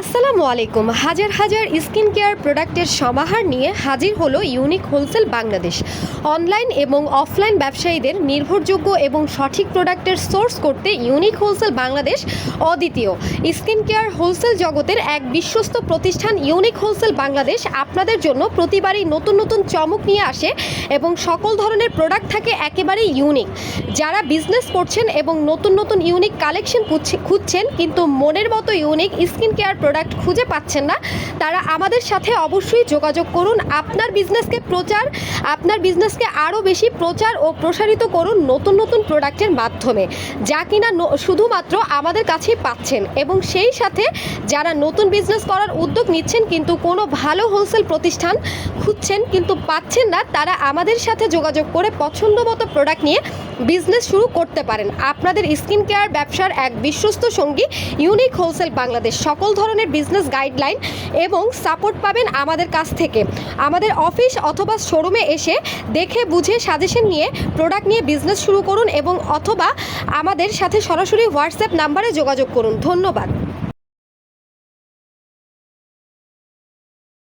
আসসালামু আলাইকুম। হাজার হাজার স্কিন কেয়ার প্রোডাক্টের সমাহার নিয়ে হাজির হলো ইউনিক হোলসেল বাংলাদেশ। অনলাইন এবং অফলাইন ব্যবসায়ীদের নির্ভরযোগ্য এবং সঠিক প্রোডাক্টের সোর্স করতে ইউনিক হোলসেল বাংলাদেশ অদ্বিতীয়। স্কিন কেয়ার হোলসেল জগতের এক বিশ্বস্ত প্রতিষ্ঠান ইউনিক হোলসেল বাংলাদেশ আপনাদের জন্য প্রতিবারই নতুন নতুন চমক নিয়ে আসে এবং সকল ধরনের প্রোডাক্ট থাকে একেবারেই ইউনিক। যারা বিজনেস করছেন এবং নতুন নতুন ইউনিক কালেকশন খুঁজছেন কিন্তু মনের মতো ইউনিক স্কিন কেয়ার প্রোডাক্ট খুঁজে পাচ্ছেন না, তারা আমাদের সাথে অবশ্যই যোগাযোগ করুন। আপনার বিজনেসকে আরও বেশি প্রচার ও প্রসারিত করুন নতুন নতুন প্রোডাক্টের মাধ্যমে, যা কিনা শুধুমাত্র আমাদের কাছেই পাচ্ছেন। এবং সেই সাথে যারা নতুন বিজনেস করার উদ্যোগ নিচ্ছেন কিন্তু কোনো ভালো হোলসেল প্রতিষ্ঠান খুঁজছেন কিন্তু পাচ্ছেন না, তারা আমাদের সাথে যোগাযোগ করে পছন্দ মতো প্রোডাক্ট নিয়ে বিজনেস শুরু করতে পারেন। আপনাদের স্কিন কেয়ার ব্যবসার এক বিশ্বস্ত সঙ্গী ইউনিক হোলসেল বাংলাদেশ। সকল ধরনের বিজনেস গাইডলাইন এবং সাপোর্ট পাবেন আমাদের কাছ থেকে। আমাদের অফিস অথবা শোরুমে এসে দেখে বুঝে সাজেশন নিয়ে প্রোডাক্ট নিয়ে বিজনেস শুরু করুন এবং অথবা আমাদের সাথে সরাসরি হোয়াটসঅ্যাপ নাম্বারে যোগাযোগ করুন। ধন্যবাদ।